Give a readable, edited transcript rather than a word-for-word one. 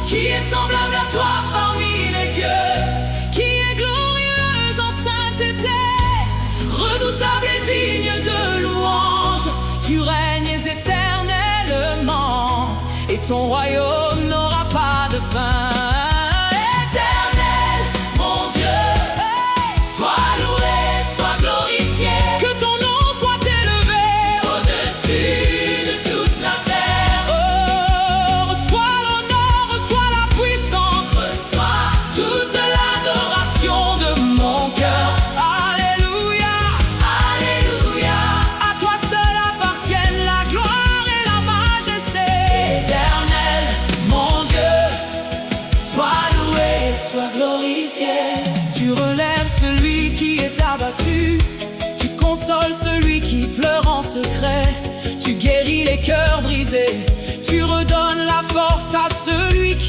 Qui est semblable à toi parmi les dieux? Qui est glorieuse en sainteté, redoutable et digne de louange? Tu règnes éternellement, et ton royaume n'aura pas de fin. Éternel, mon Dieu, sois loué, sois glorifié. Que ton nom soit élevé au-dessus de toute la terre. Oh, reçois l'honneur, reçois la puissance, reçois toute l'adoration de mon cœur. Alléluia, alléluia. À toi seul appartiennent la gloire et la majesté. Éternel, mon Dieu, sois loué, sois glorifié. Tu relèves celui qui est abattu, tu consoles celui qui pleure en secret. Tu guéris les cœurs brisés, tu redonnes la force à celui qui